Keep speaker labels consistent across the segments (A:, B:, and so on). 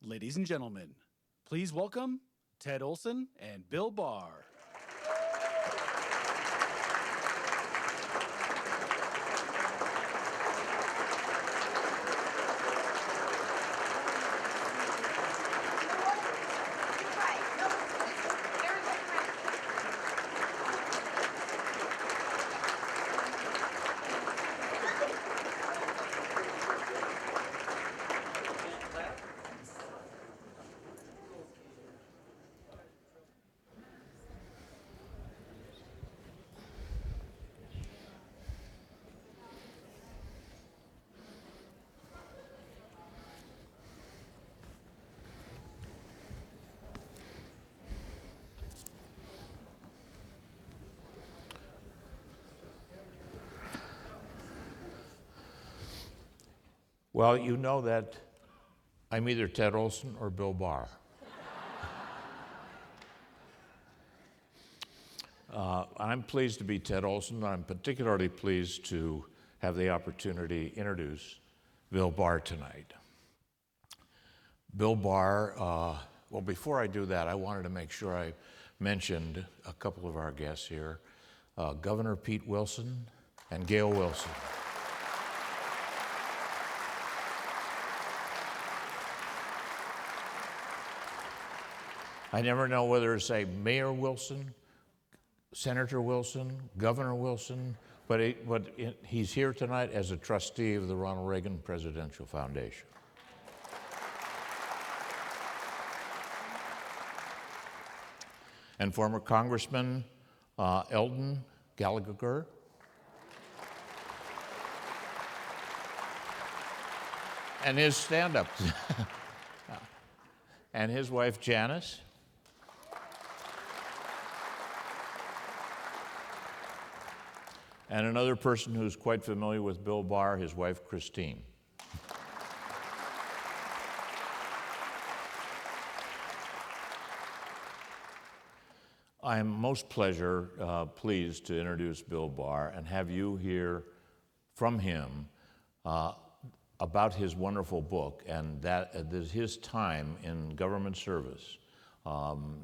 A: Ladies and gentlemen, please welcome Ted Olson and Bill Barr.
B: Well, you know that I'm either Ted Olson or Bill Barr. I'm pleased to be Ted Olson. I'm particularly pleased to have the opportunity to introduce Bill Barr tonight. Bill Barr, well, before I do that, I wanted to make sure I mentioned a couple of our guests here, Governor Pete Wilson and Gail Wilson. I never know whether to say Mayor Wilson, Senator Wilson, Governor Wilson, but he's here tonight as a trustee of the Ronald Reagan Presidential Foundation. And former Congressman Eldon Gallagher. And his stand-up. And his wife Janice. And another person who's quite familiar with Bill Barr, his wife, Christine. I am most pleased to introduce Bill Barr and have you hear from him about his wonderful book and that his time in government service.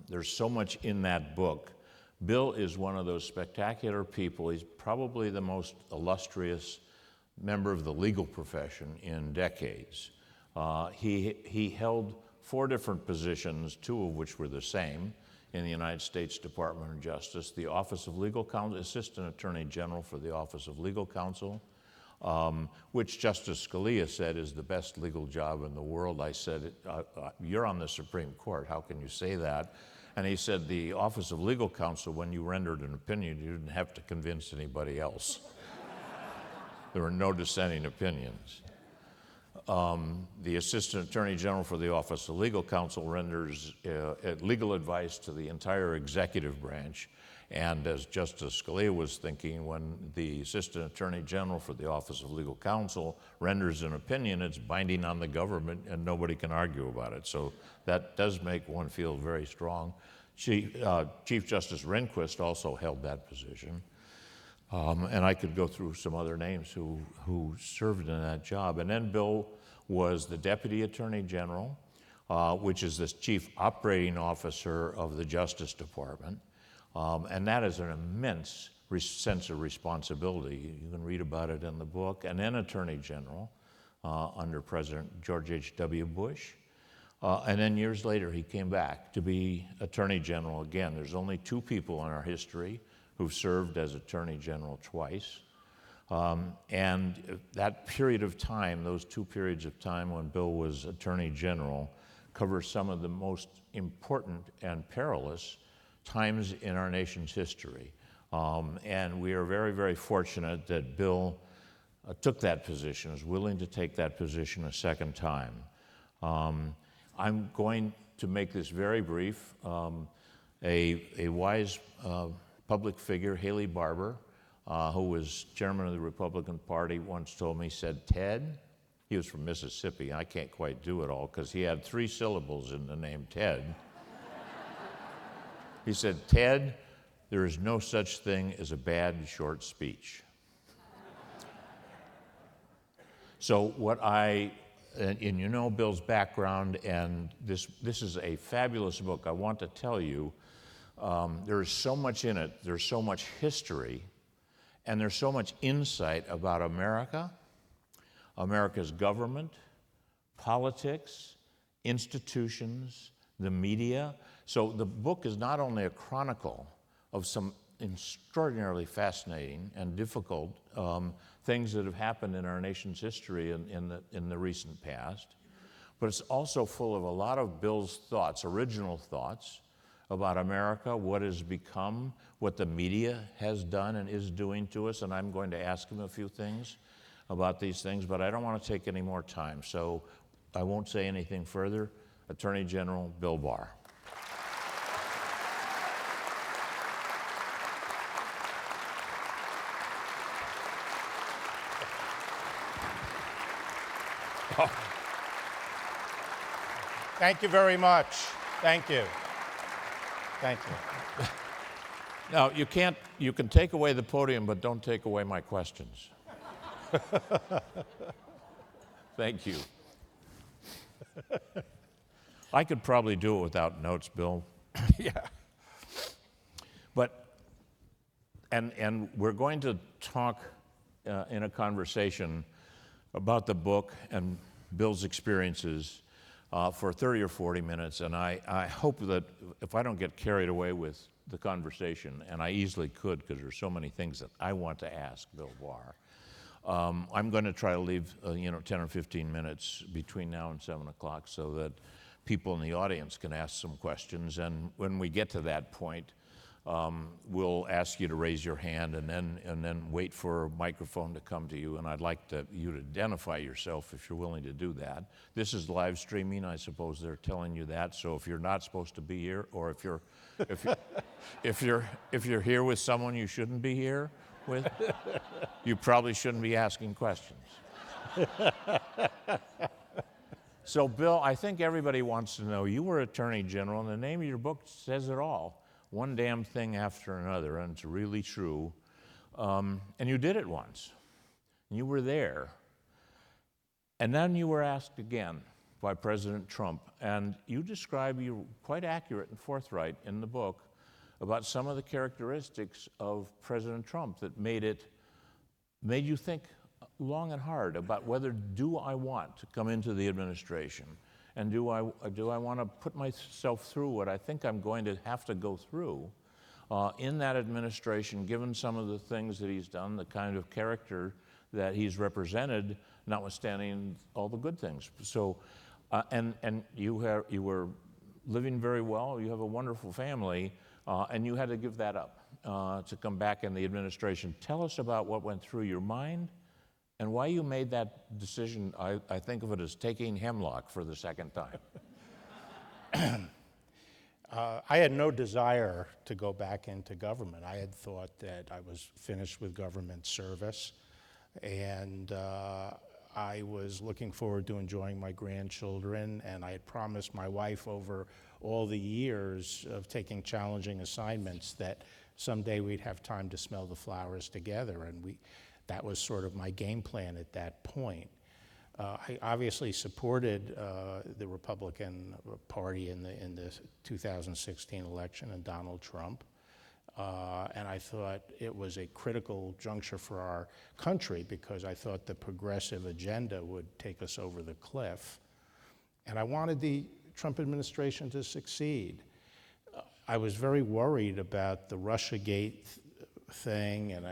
B: There's so much in that book. Bill is one of those spectacular people. He's probably the most illustrious member of the legal profession in decades. He held 4 different positions, 2 of which were the same, in the United States Department of Justice, the Office of Legal Counsel, Assistant Attorney General for the Office of Legal Counsel, which Justice Scalia said is the best legal job in the world. I said, you're on the Supreme Court, how can you say that? And he said, the Office of Legal Counsel, when you rendered an opinion, you didn't have to convince anybody else. There were no dissenting opinions. The Assistant Attorney General for the Office of Legal Counsel renders legal advice to the entire executive branch. And as Justice Scalia was thinking, when the Assistant Attorney General for the Office of Legal Counsel renders an opinion, it's binding on the government and nobody can argue about it. So that does make one feel very strong. Chief Justice Rehnquist also held that position. And I could go through some other names who served in that job. And then Bill was the Deputy Attorney General, which is the Chief Operating Officer of the Justice Department. And that is an immense sense of responsibility. You can read about it in the book. And then Attorney General under President George H.W. Bush. And then years later, he came back to be Attorney General again. There's only 2 people in our history who've served as Attorney General twice. And that period of time, those 2 periods of time when Bill was Attorney General, cover some of the most important and perilous times in our nation's history. And we are very, very fortunate that Bill took that position, is willing to take that position a second time. I'm going to make this very brief. A wise public figure, Haley Barbour, who was chairman of the Republican Party, once told me, said, Ted, he was from Mississippi, and I can't quite do it all because he had 3 syllables in the name Ted. He said, Ted, there is no such thing as a bad short speech. So what I and you know Bill's background, and this is a fabulous book. I want to tell you, there is so much in it. There's so much history, and there's so much insight about America, America's government, politics, institutions, the media. So the book is not only a chronicle of some extraordinarily fascinating and difficult things that have happened in our nation's history in the recent past, but it's also full of a lot of Bill's thoughts, original thoughts about America, what has become, what the media has done and is doing to us, and I'm going to ask him a few things about these things, but I don't want to take any more time, so I won't say anything further. Attorney General Bill Barr.
C: Thank you very much. Thank you. Thank you.
B: Now, you can take away the podium, but don't take away my questions. Thank you. I could probably do it without notes, Bill.
C: Yeah.
B: But, and we're going to talk in a conversation about the book and Bill's experiences for 30 or 40 minutes, and I hope that if I don't get carried away with the conversation, and I easily could because there's so many things that I want to ask Bill Barr, I'm going to try to leave 10 or 15 minutes between now and 7 o'clock so that people in the audience can ask some questions, and when we get to that point, we'll ask you to raise your hand and then wait for a microphone to come to you, and I'd like you to identify yourself if you're willing to do that. This is live streaming. I suppose they're telling you that, so if you're not supposed to be here, or if you're here with someone you shouldn't be here with, you probably shouldn't be asking questions. So, Bill, I think everybody wants to know, you were Attorney General, and the name of your book says it all. One damn thing after another, and it's really true. And you did it once. You were there. And then you were asked again by President Trump, and you describe, you're quite accurate and forthright in the book, about some of the characteristics of President Trump that made you think long and hard about whether do I want to come into the administration, and do I want to put myself through what I think I'm going to have to go through in that administration, given some of the things that he's done, the kind of character that he's represented, notwithstanding all the good things. So, and you were living very well. You have a wonderful family, and you had to give that up to come back in the administration. Tell us about what went through your mind and why you made that decision. I think of it as taking hemlock for the second time.
C: I had no desire to go back into government. I had thought that I was finished with government service, and I was looking forward to enjoying my grandchildren, and I had promised my wife over all the years of taking challenging assignments that someday we'd have time to smell the flowers together, and that was sort of my game plan at that point. I obviously supported the Republican Party in the 2016 election and Donald Trump, and I thought it was a critical juncture for our country because I thought the progressive agenda would take us over the cliff, and I wanted the Trump administration to succeed. I was very worried about the Russiagate thing, and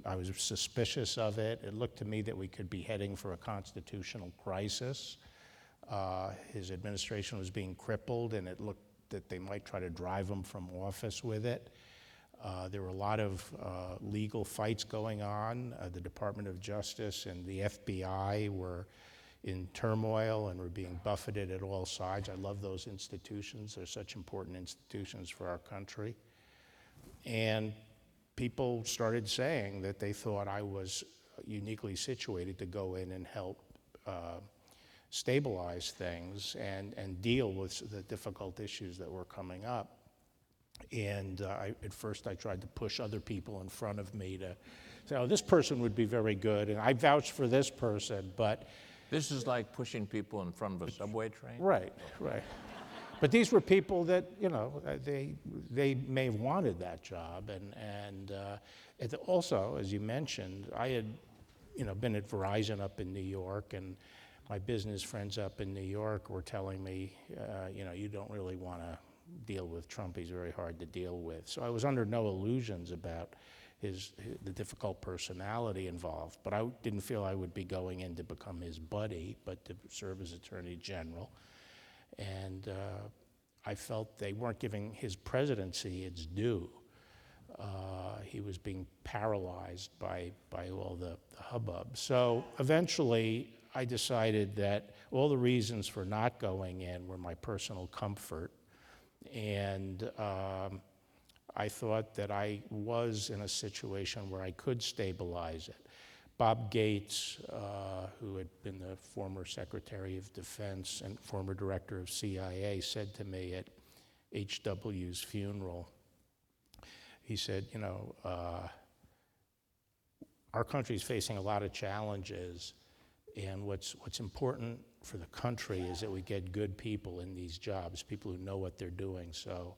C: I was suspicious of it. It looked to me that we could be heading for a constitutional crisis. His administration was being crippled, and it looked that they might try to drive him from office with it. There were a lot of legal fights going on. The Department of Justice and the FBI were in turmoil and were being buffeted at all sides. I love those institutions. They're such important institutions for our country. And people started saying that they thought I was uniquely situated to go in and help stabilize things and deal with the difficult issues that were coming up. And at first I tried to push other people in front of me to say, oh, this person would be very good, and I vouched for this person, but
B: This is like pushing people in front of a subway train?
C: Right, right. But these were people that, you know, they may have wanted that job. And also, as you mentioned, I had, you know, been at Verizon up in New York, and my business friends up in New York were telling me, you know, you don't really want to deal with Trump. He's very hard to deal with. So I was under no illusions about the difficult personality involved. But I didn't feel I would be going in to become his buddy, but to serve as Attorney General. And I felt they weren't giving his presidency its due. He was being paralyzed by all the hubbub. So eventually, I decided that all the reasons for not going in were my personal comfort. And I thought that I was in a situation where I could stabilize it. Bob Gates, who had been the former Secretary of Defense and former director of CIA, said to me at H.W.'s funeral, he said, you know, our country's facing a lot of challenges, and what's important for the country is that we get good people in these jobs, people who know what they're doing. So,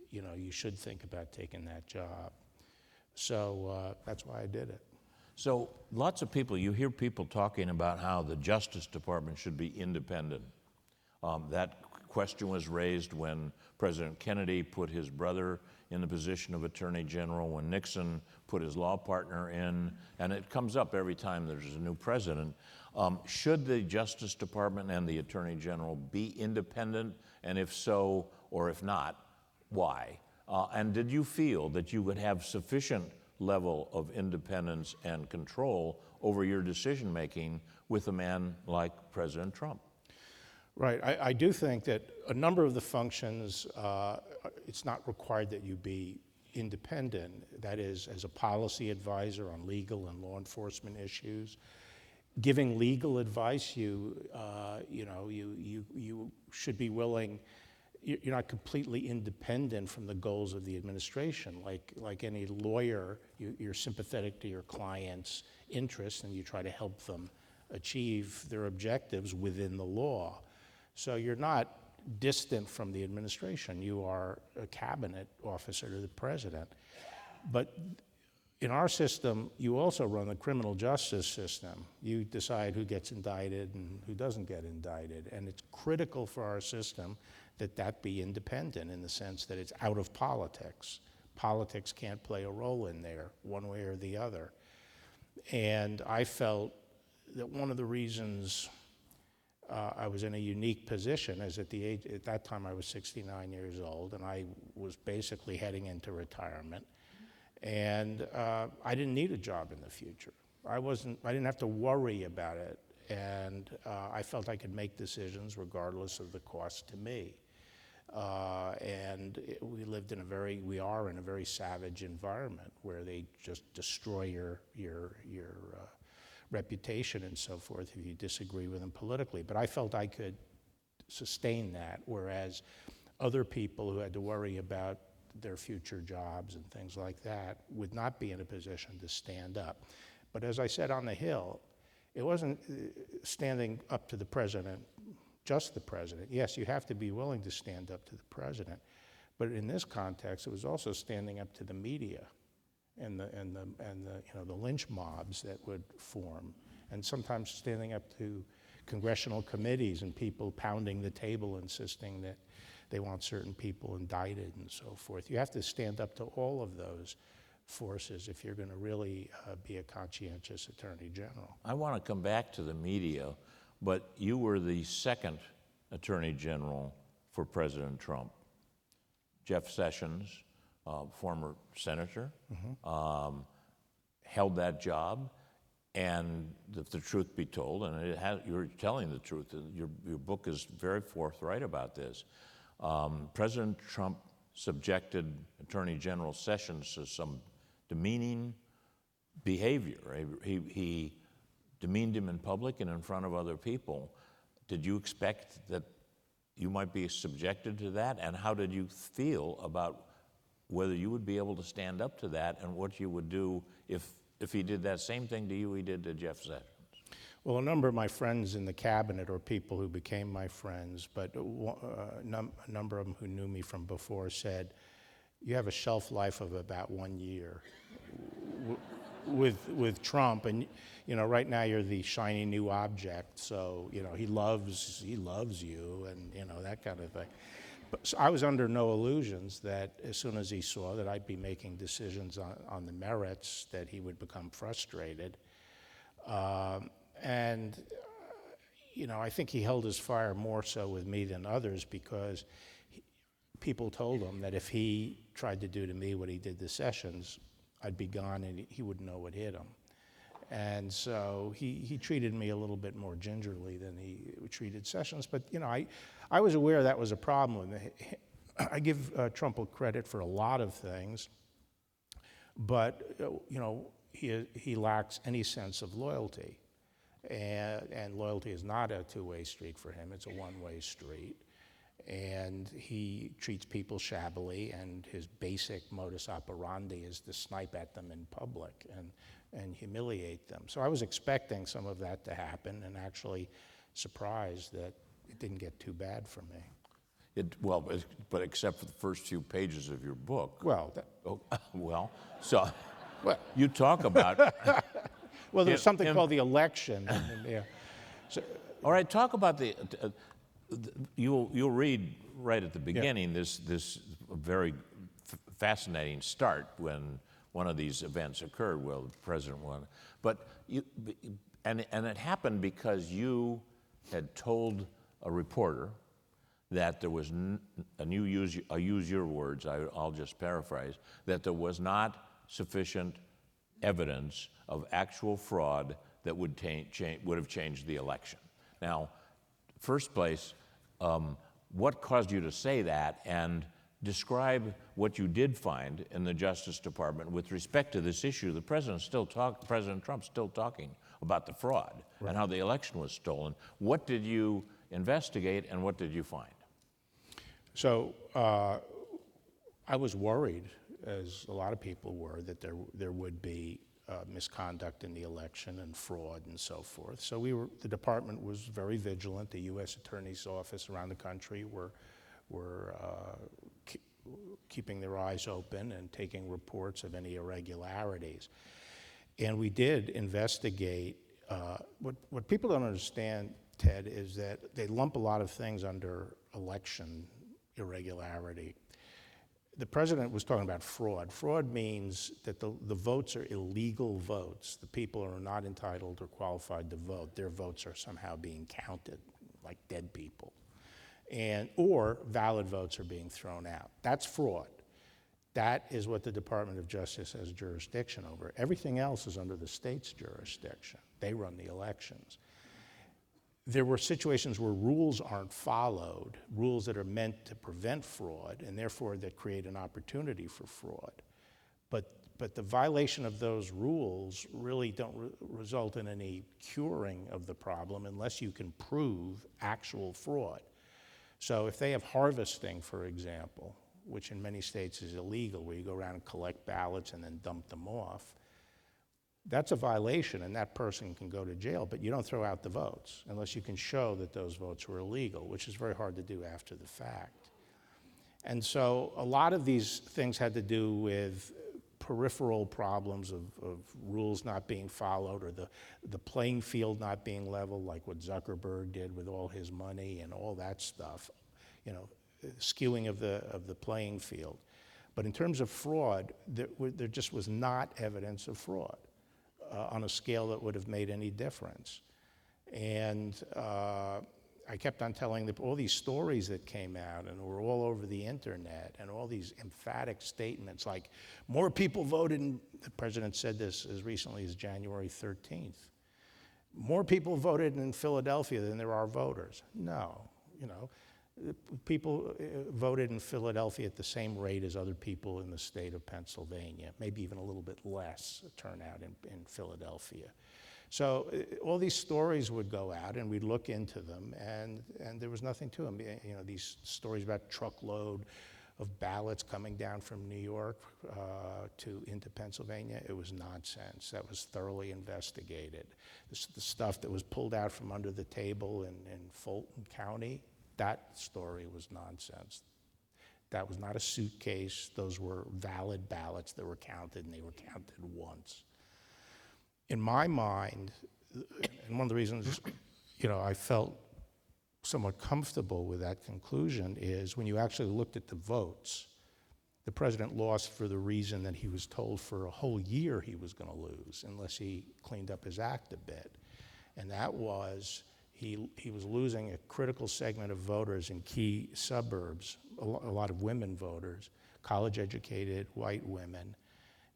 C: you know, you should think about taking that job. So that's why I did it.
B: So lots of people, you hear people talking about how the Justice Department should be independent. That question was raised when President Kennedy put his brother in the position of Attorney General, when Nixon put his law partner in, and it comes up every time there's a new president. Should the Justice Department and the Attorney General be independent, and if so, or if not, why? And did you feel that you would have sufficient level of independence and control over your decision-making with a man like President Trump?
C: Right. I do think that a number of the functions, it's not required that you be independent. That is, as a policy advisor on legal and law enforcement issues, giving legal advice, you should be willing. You're not completely independent from the goals of the administration. Like any lawyer, you're sympathetic to your client's interests, and you try to help them achieve their objectives within the law. So you're not distant from the administration. You are a cabinet officer to the president. But in our system, you also run the criminal justice system. You decide who gets indicted and who doesn't get indicted. And it's critical for our system that be independent, in the sense that it's out of politics. Politics can't play a role in there, one way or the other. And I felt that one of the reasons I was in a unique position is at that time I was 69 years old, and I was basically heading into retirement. And I didn't need a job in the future. I didn't have to worry about it. And I felt I could make decisions regardless of the cost to me. We are in a very savage environment where they just destroy your reputation and so forth if you disagree with them politically. But I felt I could sustain that, whereas other people who had to worry about their future jobs and things like that would not be in a position to stand up. But as I said on the Hill, it wasn't standing up to the president, just the president. Yes, you have to be willing to stand up to the president, but in this context, it was also standing up to the media and the lynch mobs that would form, and sometimes standing up to congressional committees and people pounding the table, insisting that they want certain people indicted and so forth. You have to stand up to all of those forces if you're going to really be a conscientious Attorney General.
B: I want to come back to the media, but you were the second Attorney General for President Trump. Jeff Sessions, former senator, held that job, and if the truth be told, and you're telling the truth, your book is very forthright about this. President Trump subjected Attorney General Sessions to some demeaning behavior. He demeaned him in public and in front of other people. Did you expect that you might be subjected to that? And how did you feel about whether you would be able to stand up to that, and what you would do if he did that same thing to you he did to Jeff Sessions?
C: Well, a number of my friends in the cabinet are people who became my friends, but a number of them who knew me from before said, you have a shelf life of about 1 year with Trump, and right now you're the shiny new object, so he loves you, and that kind of thing. But so I was under no illusions that as soon as he saw that I'd be making decisions on the merits, that he would become frustrated. And I think he held his fire more so with me than others, because people told him that if he tried to do to me what he did to Sessions, I'd be gone and he wouldn't know what hit him. And so he treated me a little bit more gingerly than he treated Sessions. But I was aware that was a problem. I give Trump credit for a lot of things, but he lacks any sense of loyalty. And loyalty is not a two-way street for him, it's a one-way street. And he treats people shabbily, and his basic modus operandi is to snipe at them in public and humiliate them. So I was expecting some of that to happen, and actually surprised that it didn't get too bad for me.
B: But except for the first few pages of your book.
C: Well,
B: so you talk about...
C: Well, there's something called the election.
B: All right, talk about you'll read right at the beginning this very fascinating start when one of these events occurred. Well, the president won, but and it happened because you had told a reporter that there was I'll use your words. I'll just paraphrase that there was not sufficient evidence of actual fraud that would have changed the election. Now, first place, what caused you to say that, and describe what you did find in the Justice Department with respect to this issue. The President Trump's still talking about the fraud and how the election was stolen. What did you investigate, and what did you find?
C: So I was worried, as a lot of people were, that there would be misconduct in the election and fraud and so forth. So the department was very vigilant. The U.S. Attorney's Office around the country were keeping their eyes open and taking reports of any irregularities. And we did investigate. What people don't understand, Ted, is that they lump a lot of things under election irregularity. The president was talking about fraud. Fraud means that the votes are illegal votes. The people are not entitled or qualified to vote. Their votes are somehow being counted, like dead people. Or valid votes are being thrown out. That's fraud. That is what the Department of Justice has jurisdiction over. Everything else is under the state's jurisdiction. They run the elections. There were situations where rules aren't followed, rules that are meant to prevent fraud, and therefore that create an opportunity for fraud. But the violation of those rules really don't result in any curing of the problem unless you can prove actual fraud. So if they have harvesting, for example, which in many states is illegal, where you go around and collect ballots and then dump them off, that's a violation, and that person can go to jail, but you don't throw out the votes unless you can show that those votes were illegal, which is very hard to do after the fact. And so a lot of these things had to do with peripheral problems of rules not being followed, or the playing field not being level, like what Zuckerberg did with all his money and all that stuff, skewing of the playing field. But in terms of fraud, there just was not evidence of fraud on a scale that would have made any difference. And I kept on telling them all these stories that came out and were all over the internet, and all these emphatic statements like, more people voted, and the president said this as recently as January 13th. More people voted in Philadelphia than there are voters. No, people voted in Philadelphia at the same rate as other people in the state of Pennsylvania, maybe even a little bit less turnout in Philadelphia. So all these stories would go out, and we'd look into them, and there was nothing to them. These stories about truckload of ballots coming down from New York into Pennsylvania, it was nonsense. That was thoroughly investigated. The stuff that was pulled out from under the table in Fulton County, that story was nonsense. That was not a suitcase. Those were valid ballots that were counted, and they were counted once. In my mind, and one of the reasons, I felt somewhat comfortable with that conclusion is when you actually looked at the votes, the president lost for the reason that he was told for a whole year he was going to lose unless he cleaned up his act a bit. And that was he was losing a critical segment of voters in key suburbs, a lot of women voters, college-educated white women,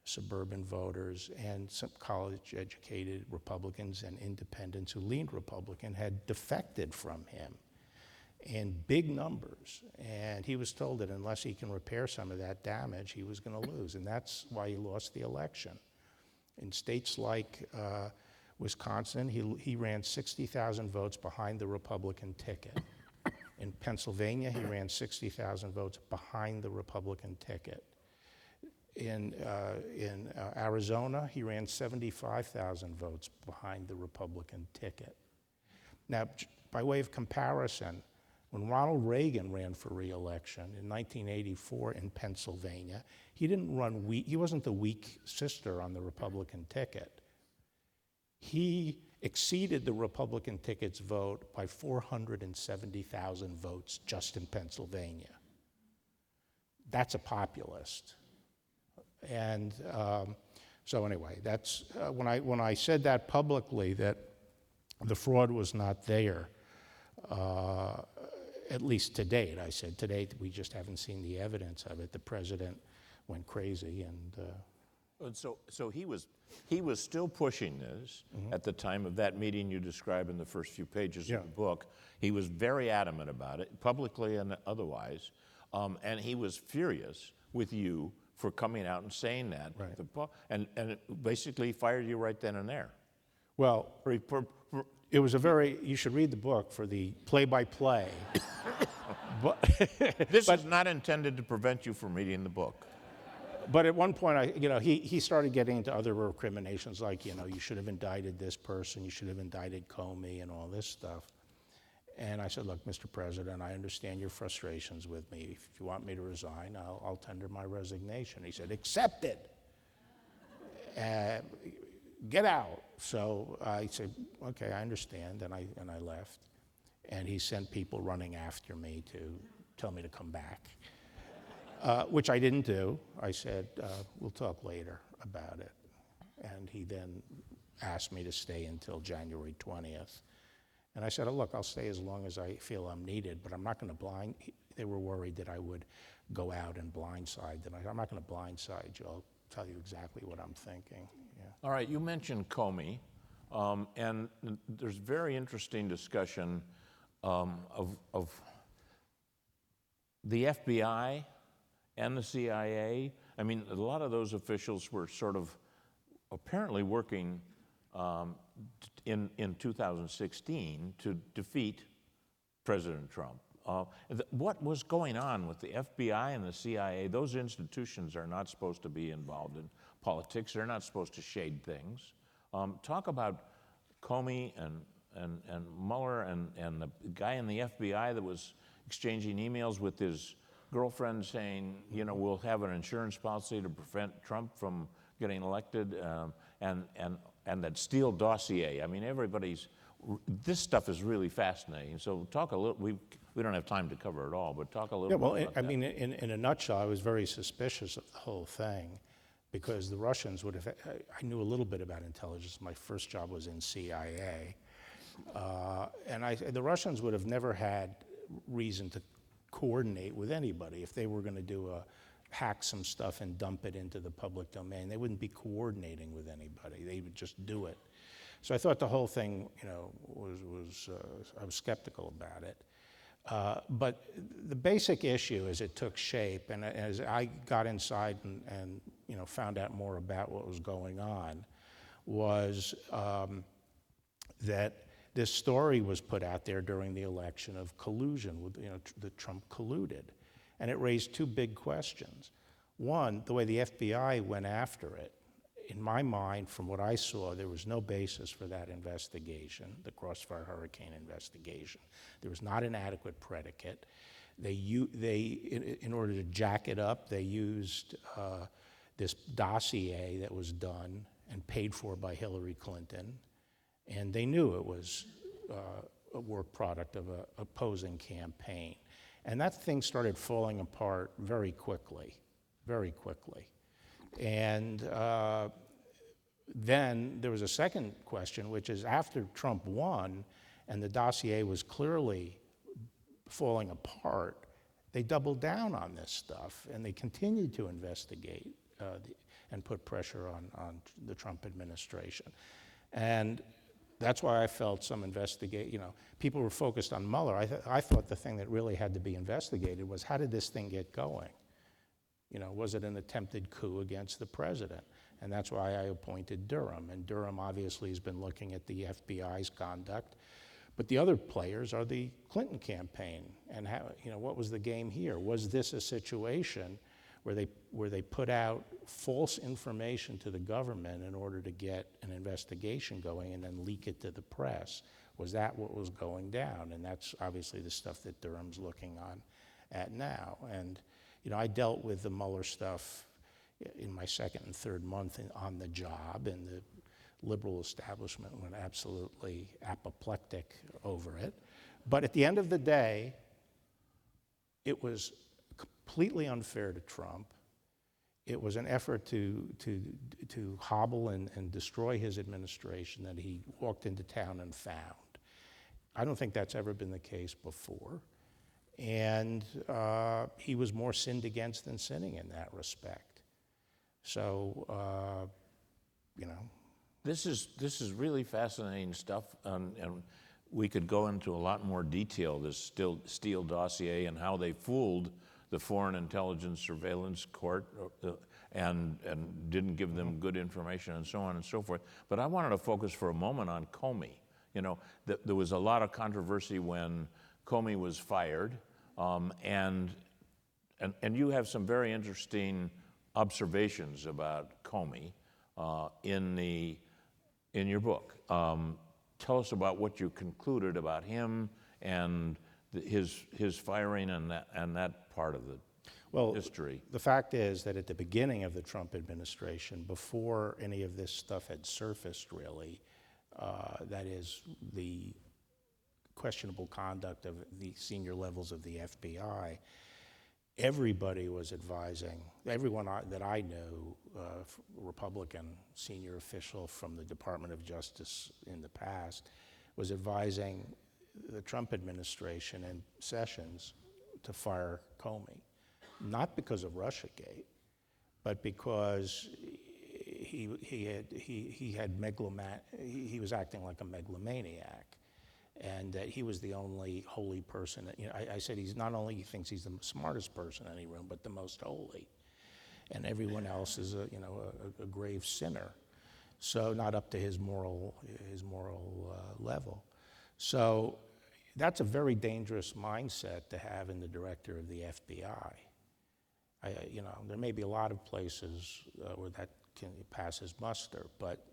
C: suburban voters, and some college-educated Republicans and independents who leaned Republican had defected from him in big numbers. And he was told that unless he can repair some of that damage, he was going to lose. And that's why he lost the election. In states like Wisconsin, he ran 60,000 votes behind the Republican ticket. In Pennsylvania, he ran 60,000 votes behind the Republican ticket. In Arizona, he ran 75,000 votes behind the Republican ticket. Now, by way of comparison, when Ronald Reagan ran for re-election in 1984 in Pennsylvania, he didn't run weak. He wasn't the weak sister on the Republican ticket. He exceeded the Republican ticket's vote by 470,000 votes just in Pennsylvania. That's a populist. And so anyway, that's when I said that publicly, that the fraud was not there, at least to date. I said to date we just haven't seen the evidence of it. The president went crazy, and
B: so he was still pushing this at the time of that meeting you describe in the first few pages of the book. He was very adamant about it, publicly and otherwise, and he was furious with you for coming out and saying that,
C: right.
B: and it basically fired you right then and there.
C: Well, it was you should read the book for the play-by-play.
B: This is not intended to prevent you from reading the book.
C: But at one point, he started getting into other recriminations, like, you should have indicted this person, you should have indicted Comey and all this stuff. And I said, look, Mr. President, I understand your frustrations with me. If you want me to resign, I'll tender my resignation. He said, accept it. Get out. So I said, okay, I understand, and I left. And he sent people running after me to tell me to come back, which I didn't do. I said, we'll talk later about it. And he then asked me to stay until January 20th. And I said, oh, look, I'll stay as long as I feel I'm needed, but I'm not going to they were worried that I would go out and blindside them. I'm not going to blindside you. I'll tell you exactly what I'm thinking. Yeah.
B: All right, you mentioned Comey, and there's very interesting discussion of the FBI and the CIA. I mean, a lot of those officials were sort of apparently working in 2016 to defeat President Trump. What was going on with the FBI and the CIA? Those institutions are not supposed to be involved in politics. They're not supposed to shade things. Talk about Comey and Mueller and the guy in the FBI that was exchanging emails with his girlfriend saying, we'll have an insurance policy to prevent Trump from getting elected, and that Steele dossier. I mean, this stuff is really fascinating. So talk a little, we don't have time to cover it all, but talk a little bit about that.
C: I mean, in a nutshell, I was very suspicious of the whole thing because the Russians would have, I knew a little bit about intelligence. My first job was in CIA. The Russians would have never had reason to coordinate with anybody. If they were going to hack some stuff and dump it into the public domain, they wouldn't be coordinating with anybody. They would just do it. So I thought the whole thing, I was skeptical about it. But the basic issue as it took shape, and as I got inside and found out more about what was going on, was that this story was put out there during the election of collusion, that Trump colluded. And it raised two big questions. One, the way the FBI went after it. In my mind, from what I saw, there was no basis for that investigation, the Crossfire Hurricane investigation. There was not an adequate predicate. In order to jack it up, they used this dossier that was done and paid for by Hillary Clinton, and they knew it was a work product of an opposing campaign. And that thing started falling apart very quickly, very quickly. And then there was a second question, which is after Trump won and the dossier was clearly falling apart, they doubled down on this stuff and they continued to investigate and put pressure on the Trump administration. And that's why I felt some people were focused on Mueller. I thought the thing that really had to be investigated was, how did this thing get going? Was it an attempted coup against the president? And that's why I appointed Durham. And Durham obviously has been looking at the FBI's conduct. But the other players are the Clinton campaign. And what was the game here? Was this a situation where they put out false information to the government in order to get an investigation going and then leak it to the press? Was that what was going down? And that's obviously the stuff that Durham's looking on at now. And I dealt with the Mueller stuff in my second and third month on the job, and the liberal establishment went absolutely apoplectic over it. But at the end of the day, it was completely unfair to Trump. It was an effort to hobble and destroy his administration that he walked into town and found. I don't think that's ever been the case before. And he was more sinned against than sinning in that respect. So,
B: This is really fascinating stuff, and we could go into a lot more detail, this Steele dossier and how they fooled the Foreign Intelligence Surveillance Court and didn't give them good information and so on and so forth. But I wanted to focus for a moment on Comey. There was a lot of controversy when Comey was fired, and you have some very interesting observations about Comey in your book. Tell us about what you concluded about him and his firing and that part of the history.
C: The fact is that at the beginning of the Trump administration, before any of this stuff had surfaced really, that is the questionable conduct of the senior levels of the FBI, everybody was advising, everyone that I knew, Republican senior official from the Department of Justice in the past, was advising the Trump administration and Sessions to fire Comey. Not because of Russiagate, but because he was acting like a megalomaniac. And that he was the only holy person. I said he thinks he's the smartest person in any room, but the most holy, and everyone else is a grave sinner, so not up to his moral level. So that's a very dangerous mindset to have in the director of the FBI. There may be a lot of places where that can pass as muster, but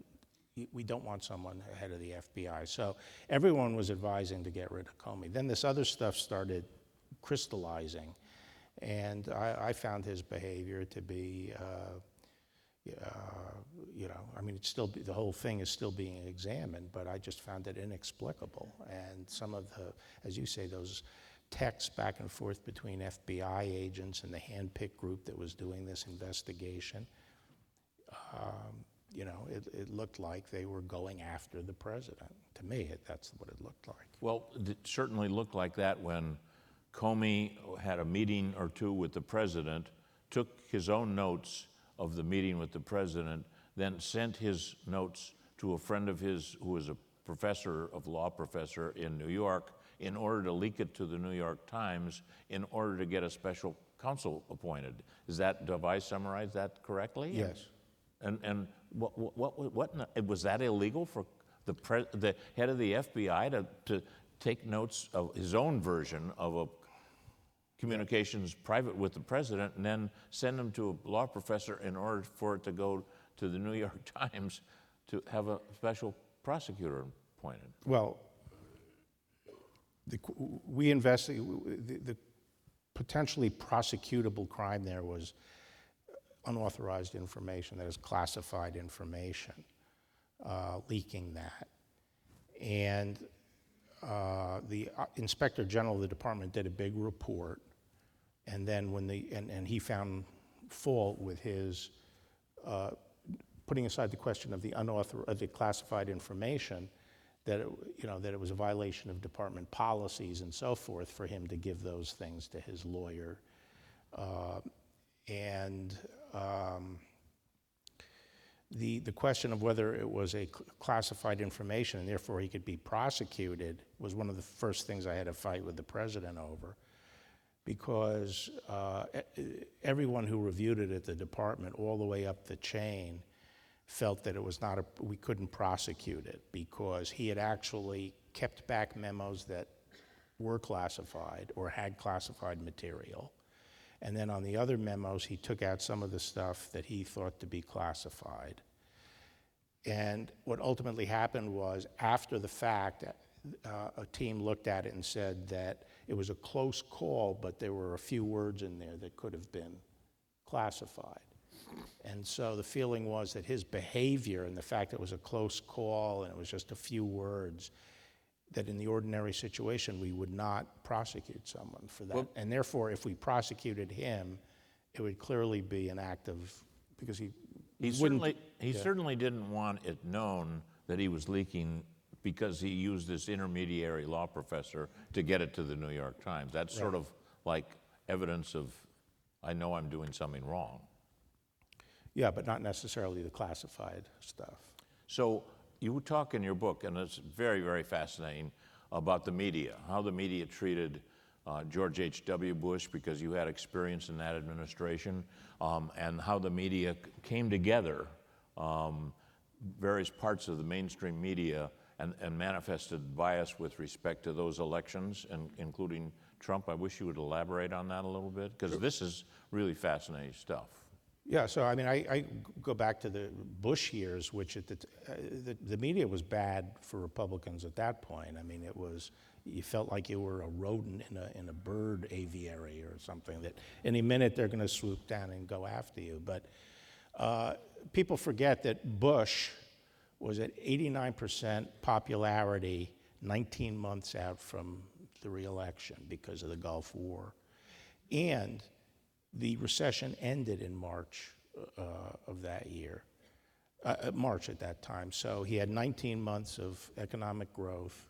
C: we don't want someone head of the FBI. So everyone was advising to get rid of Comey. Then this other stuff started crystallizing, and I found his behavior to be, it's still, the whole thing is still being examined, but I just found it inexplicable. And some of the, as you say, those texts back and forth between FBI agents and the handpicked group that was doing this investigation, it looked like they were going after the president. To me, that's what it looked like.
B: Well, it certainly looked like that when Comey had a meeting or two with the president, took his own notes of the meeting with the president, then sent his notes to a friend of his who was a law professor in New York, in order to leak it to the New York Times, in order to get a special counsel appointed. Have I summarized that correctly?
C: Yes.
B: And what was that illegal for the head of the FBI to take notes of his own version of communications private with the president and then send them to a law professor in order for it to go to the New York Times to have a special prosecutor appointed?
C: Well, the potentially prosecutable crime there was unauthorized information, that is classified information, leaking that. And the Inspector General of the department did a big report, and then when and he found fault with his putting aside the question of the classified information, that it was a violation of department policies and so forth for him to give those things to his lawyer, the question of whether it was a classified information and therefore he could be prosecuted was one of the first things I had to fight with the president over, because everyone who reviewed it at the department all the way up the chain felt that it was not we couldn't prosecute it because he had actually kept back memos that were classified or had classified material. And then on the other memos, he took out some of the stuff that he thought to be classified. And what ultimately happened was, after the fact, a team looked at it and said that it was a close call, but there were a few words in there that could have been classified. And so the feeling was that his behavior and the fact that it was a close call and it was just a few words, that in the ordinary situation we would not prosecute someone for that. Well, and therefore, if we prosecuted him, it would clearly be an act of, because he
B: certainly didn't want it known that he was leaking because he used this intermediary law professor to get it to the New York Times. That's sort of like evidence of, I know I'm doing something wrong.
C: Yeah, but not necessarily the classified stuff.
B: So you talk in your book, and it's very, very fascinating, about the media, how the media treated George H.W. Bush, because you had experience in that administration, and how the media came together, various parts of the mainstream media, and manifested bias with respect to those elections, and including Trump. I wish you would elaborate on that a little bit, because this is really fascinating stuff.
C: Yeah, so I mean, I go back to the Bush years, which at the media was bad for Republicans at that point. I mean, it was, you felt like you were a rodent in a bird aviary or something, that any minute they're going to swoop down and go after you. But people forget that Bush was at 89% popularity 19 months out from the re-election because of the Gulf War. And the recession ended in March of that year, March at that time. So he had 19 months of economic growth.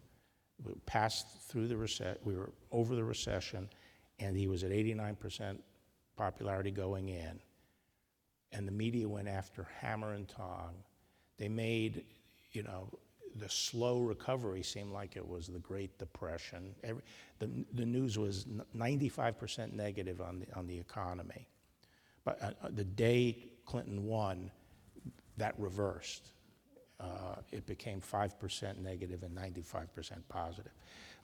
C: We passed through the recession, we were over the recession, and he was at 89% popularity going in. And the media went after hammer and tong. They made, the slow recovery seemed like it was the Great Depression. The news was 95% negative on the economy. But the day Clinton won, that reversed. It became 5% negative and 95% positive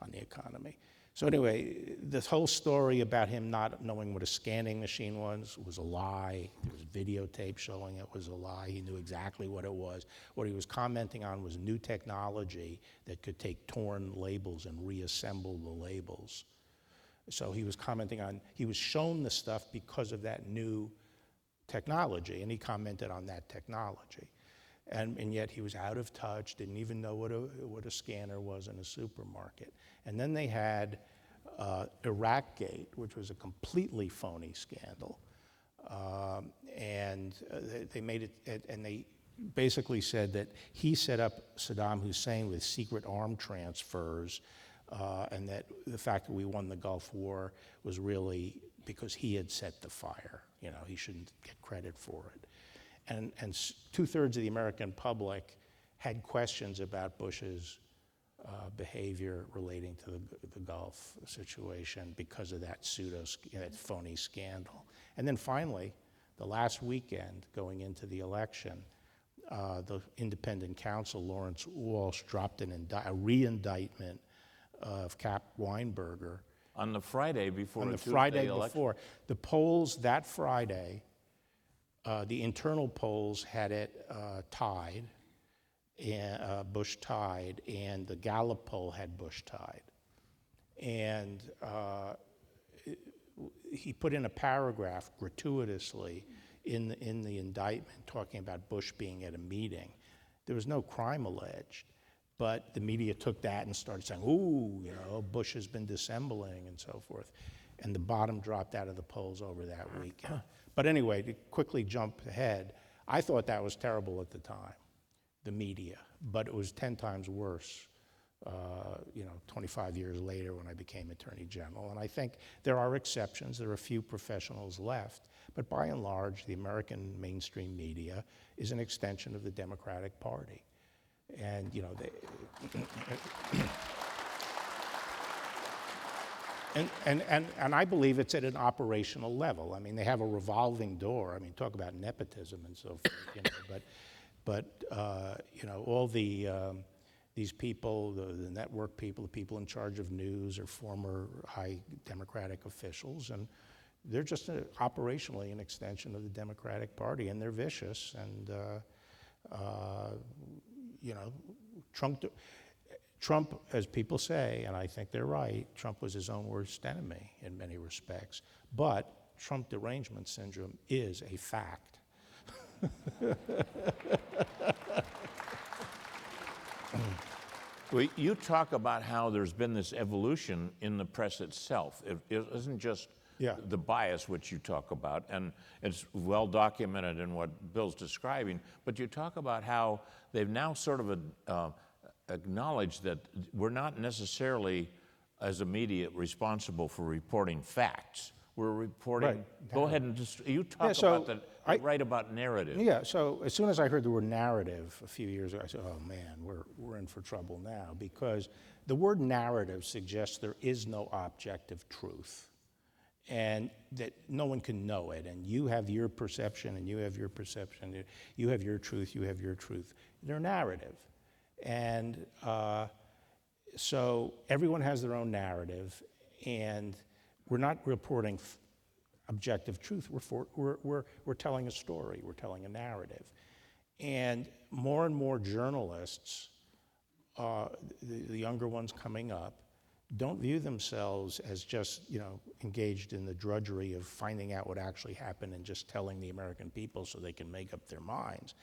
C: on the economy. So anyway, this whole story about him not knowing what a scanning machine was a lie. There was videotape showing it was a lie. He knew exactly what it was. What he was commenting on was new technology that could take torn labels and reassemble the labels. So he was commenting on, he was shown the stuff because of that new technology, and he commented on that technology. And yet he was out of touch, didn't even know what a scanner was in a supermarket. And then they had Iraqgate, which was a completely phony scandal. They made it, and they basically said that he set up Saddam Hussein with secret arm transfers, and that the fact that we won the Gulf War was really because he had set the fire. He shouldn't get credit for it. And 2/3 of the American public had questions about Bush's behavior relating to the Gulf situation because of that that phony scandal. And then finally, the last weekend going into the election, the independent counsel, Lawrence Walsh, dropped a re-indictment of Cap Weinberger
B: On the Friday before
C: On
B: the
C: the
B: Tuesday
C: Friday
B: election?
C: before. The polls that Friday, the internal polls had it tied, Bush tied, and the Gallup poll had Bush tied. And he put in a paragraph gratuitously in the indictment talking about Bush being at a meeting. There was no crime alleged, but the media took that and started saying, ooh, you know, Bush has been dissembling and so forth. And the bottom dropped out of the polls over that weekend. But anyway, to quickly jump ahead, I thought that was terrible at the time, the media, but it was 10 times worse, 25 years later when I became Attorney General. And I think there are exceptions. There are a few professionals left, but by and large, the American mainstream media is an extension of the Democratic Party. And, you know, And I believe it's at an operational level. I mean, they have a revolving door. I mean, talk about nepotism and so forth, you know. But all these people, the network people, the people in charge of news are former high Democratic officials, and they're just operationally an extension of the Democratic Party, and they're vicious. And Trump, as people say, and I think they're right, Trump was his own worst enemy in many respects. But Trump derangement syndrome is a fact.
B: Well, you talk about how there's been this evolution in the press itself. It isn't just the bias which you talk about, and it's well documented in what Bill's describing, but you talk about how they've now sort of acknowledged that we're not necessarily, as a media, responsible for reporting facts. We're reporting.
C: Right.
B: Go ahead and you talk about that. Write about narrative.
C: Yeah. So as soon as I heard the word narrative a few years ago, I said, "Oh man, we're in for trouble now," because the word narrative suggests there is no objective truth, and that no one can know it. And you have your perception, and you have your perception. You have your truth. You have your truth. They're narrative, and so everyone has their own narrative, and we're not reporting objective truth. We're telling a story. We're telling a narrative. And more journalists, the younger ones coming up, don't view themselves as just engaged in the drudgery of finding out what actually happened and just telling the American people so they can make up their minds.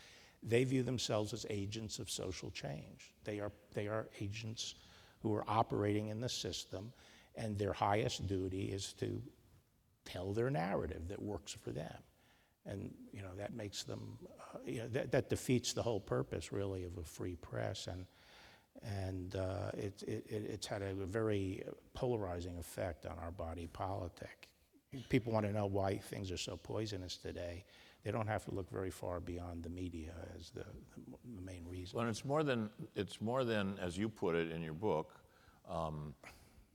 C: They view themselves as agents of social change. They are agents who are operating in the system, and their highest duty is to tell their narrative that works for them. And that makes them, that defeats the whole purpose really of a free press, and it's had a very polarizing effect on our body politic. People want to know why things are so poisonous today. They don't have to look very far beyond the media as the main reason.
B: Well, it's more than, as you put it in your book,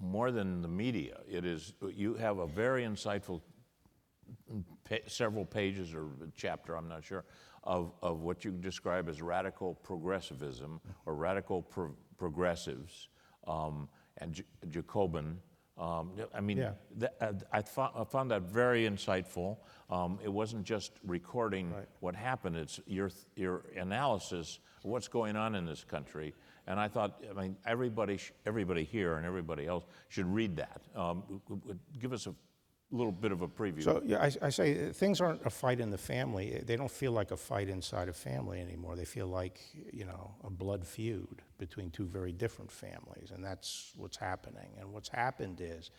B: more than the media. It is, you have a very insightful several pages or a chapter, I'm not sure, of what you describe as radical progressivism or radical progressives and Jacobin. I found that very insightful. It wasn't just recording what happened, it's your analysis of what's going on in this country. And I thought, everybody here and everybody else should read that. Give us a little bit of a preview.
C: So I say things aren't a fight in the family. They don't feel like a fight inside a family anymore. They feel like a blood feud between two very different families, and that's what's happening. And what's happened is,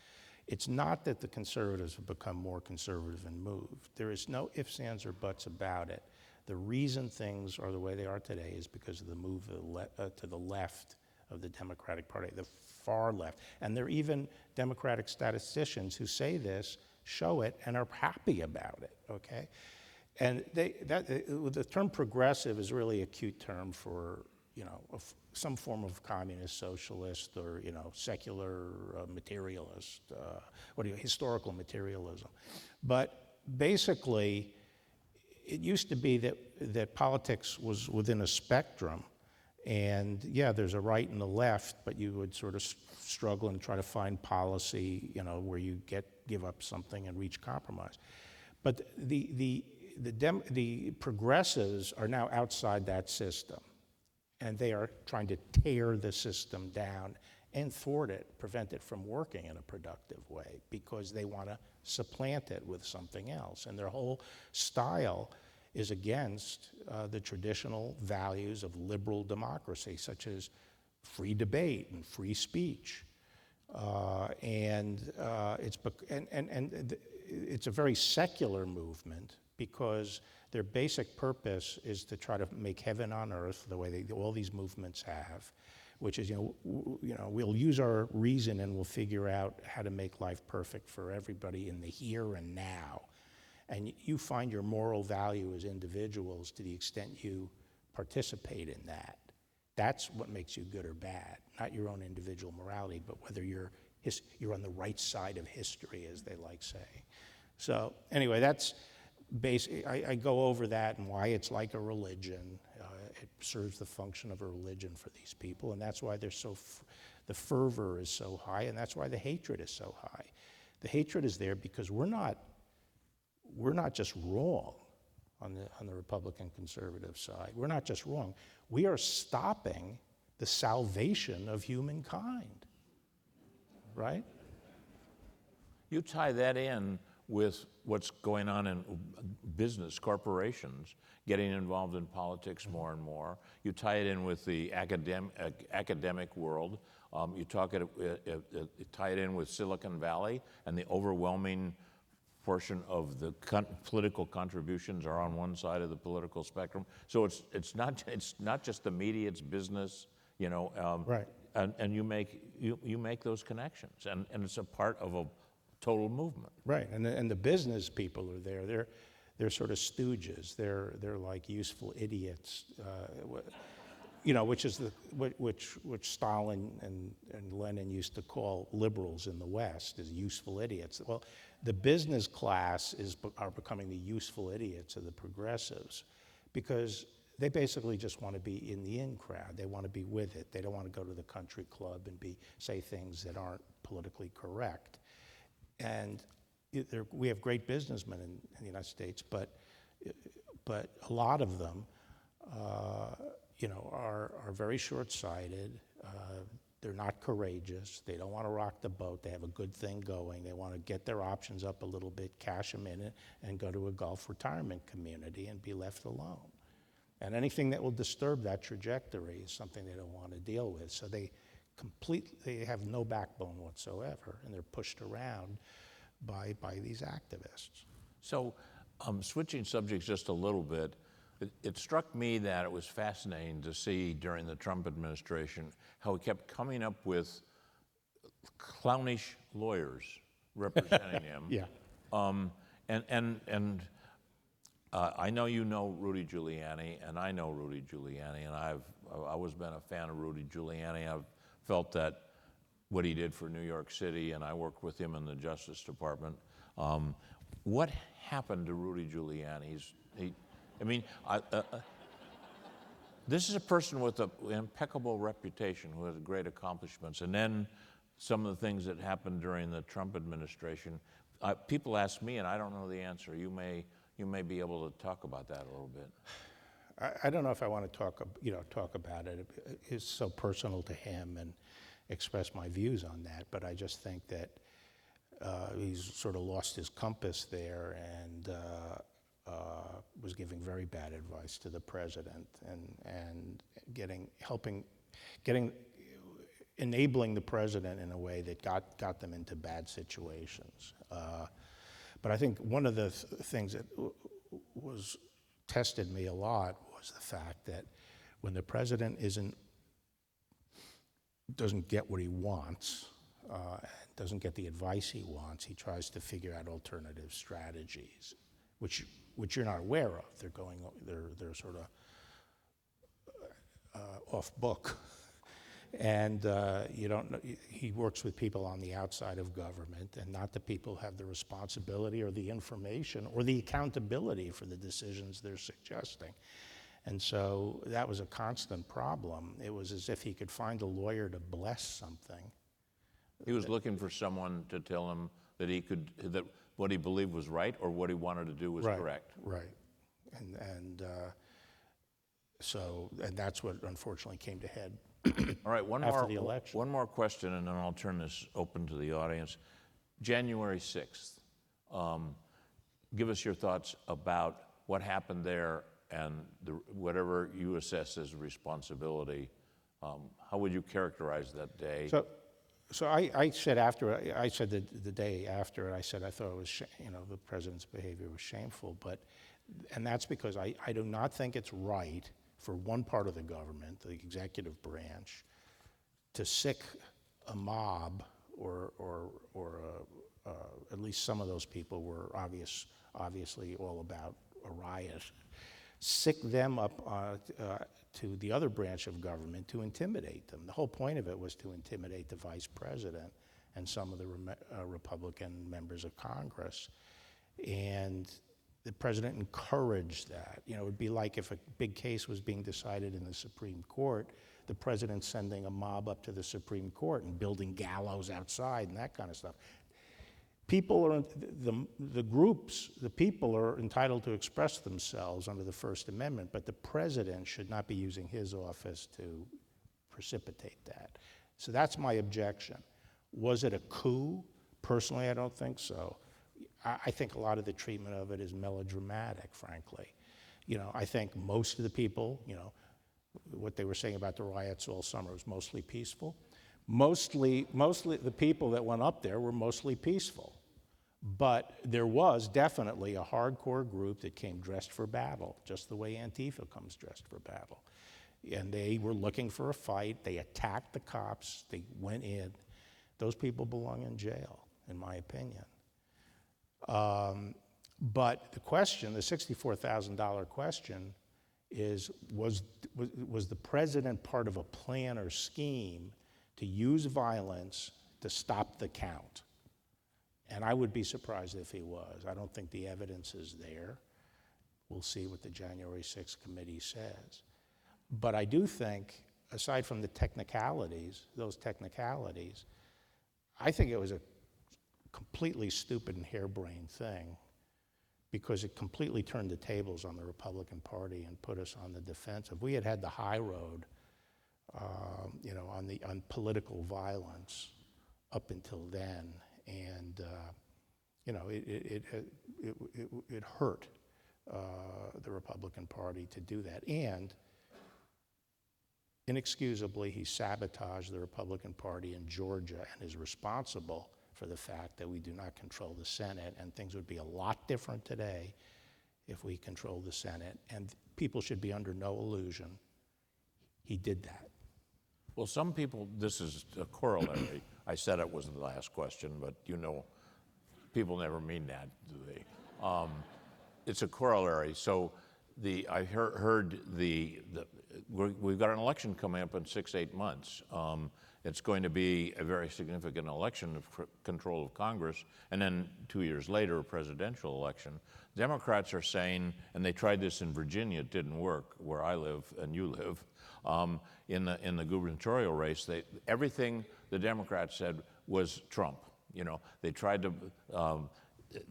C: it's not that the conservatives have become more conservative and moved. There is no ifs, ands, or buts about it. The reason things are the way they are today is because of the move to the left of the Democratic Party, the far left. And there are even Democratic statisticians who say this, show it, and are happy about it, okay? And the term progressive is really a cute term for, some form of communist, socialist, or, secular materialist, historical materialism. But basically, it used to be that politics was within a spectrum, And yeah, there's a right and a left, but you would sort of struggle and try to find policy, where you give up something and reach compromise. But the progressives are now outside that system, and they are trying to tear the system down and thwart it, prevent it from working in a productive way, because they want to supplant it with something else. And their whole style is against the traditional values of liberal democracy, such as free debate and free speech. It's a very secular movement, because their basic purpose is to try to make heaven on earth the way all these movements have, which is, we'll use our reason and we'll figure out how to make life perfect for everybody in the here and now. And you find your moral value as individuals to the extent you participate in that. That's what makes you good or bad, not your own individual morality, but whether you're on the right side of history, as they like saying. So anyway, that's basically, I go over that and why it's like a religion. It serves the function of a religion for these people, and that's why they're the fervor is so high, and that's why the hatred is so high. The hatred is there because we're not just wrong on the Republican conservative side. We're not just wrong. We are stopping the salvation of humankind, right?
B: You tie that in with what's going on in business, corporations, getting involved in politics more and more. You tie it in with the academic world. You tie it in with Silicon Valley, and the overwhelming portion of the political contributions are on one side of the political spectrum. So it's not just the media; it's business.
C: Right.
B: And you make those connections, and it's a part of a total movement.
C: Right, and the business people are there. They're sort of stooges. They're like useful idiots, which Stalin and Lenin used to call liberals in the West as useful idiots. Well, the business class are becoming the useful idiots of the progressives, because they basically just want to be in the in crowd. They want to be with it. They don't want to go to the country club and say things that aren't politically correct. And we have great businessmen in the United States, but a lot of them, are very short-sighted. They're not courageous. They don't want to rock the boat. They have a good thing going. They want to get their options up a little bit, cash them in it, and go to a Gulf retirement community and be left alone. And anything that will disturb that trajectory is something they don't want to deal with. So they have no backbone whatsoever, and they're pushed around by these activists.
B: So, switching subjects just a little bit, it struck me that it was fascinating to see during the Trump administration how he kept coming up with clownish lawyers representing him.
C: Yeah.
B: I know you know Rudy Giuliani, and I know Rudy Giuliani, and I've always been a fan of Rudy Giuliani. I've felt that what he did for New York City, and I worked with him in the Justice Department. What happened to Rudy Giuliani? This is a person with an impeccable reputation who has great accomplishments, and then some of the things that happened during the Trump administration. People ask me, and I don't know the answer. You may be able to talk about that a little bit.
C: I don't know if I want to talk about it. It's so personal to him, and express my views on that. But I just think that he's sort of lost his compass there, and was giving very bad advice to the president, and enabling the president in a way that got them into bad situations. But I think one of the things that tested me a lot was the fact that when the president doesn't get what he wants, doesn't get the advice he wants, he tries to figure out alternative strategies, which you're not aware of. They're sort of off book. And you don't know, he works with people on the outside of government, and not the people who have the responsibility or the information or the accountability for the decisions they're suggesting. And so that was a constant problem. It was as if he could find a lawyer to bless something.
B: He was looking for someone to tell him that that what he believed was right or what he wanted to do was correct.
C: Right. And that's what unfortunately came to head.
B: All right,
C: after the election.
B: One more question, and then I'll turn this open to the audience. January 6th, give us your thoughts about what happened there and whatever you assess as responsibility. How would you characterize that day?
C: So I said the day after, I said I thought it was, the president's behavior was shameful, and that's because I do not think it's right for one part of the government, the executive branch, to sic a mob or at least some of those people were obviously all about a riot, sic them up to the other branch of government to intimidate them. The whole point of it was to intimidate the vice president and some of the Republican members of Congress. And the president encouraged that. It would be like if a big case was being decided in the Supreme Court, the president sending a mob up to the Supreme Court and building gallows outside and that kind of stuff. People are, the people are entitled to express themselves under the First Amendment, but the president should not be using his office to precipitate that. So that's my objection. Was it a coup? Personally, I don't think so. I think a lot of the treatment of it is melodramatic, frankly. I think most of the people, what they were saying about the riots all summer was mostly peaceful. Mostly the people that went up there were mostly peaceful. But there was definitely a hardcore group that came dressed for battle, just the way Antifa comes dressed for battle. And they were looking for a fight. They attacked the cops. They went in. Those people belong in jail, in my opinion. But the question, the $64,000 question, is was the president part of a plan or scheme to use violence to stop the count? And I would be surprised if he was. I don't think the evidence is there. We'll see what the January 6th committee says. But I do think, aside from the technicalities, I think it was a completely stupid and harebrained thing because it completely turned the tables on the Republican Party and put us on the defensive. We had the high road, on political violence up until then, and it hurt the Republican Party to do that, and inexcusably he sabotaged the Republican Party in Georgia and is responsible for the fact that we do not control the Senate, and things would be a lot different today if we controlled the Senate, and people should be under no illusion he did that.
B: Well, some people, this is a corollary. I said it was the last question, but people never mean that, do they? It's a corollary. So I heard we've got an election coming up in 6-8 months. It's going to be a very significant election of control of Congress, and then 2 years later, a presidential election. Democrats are saying, and they tried this in Virginia, it didn't work, where I live and you live, in the gubernatorial race, everything the Democrats said was Trump. They tried to,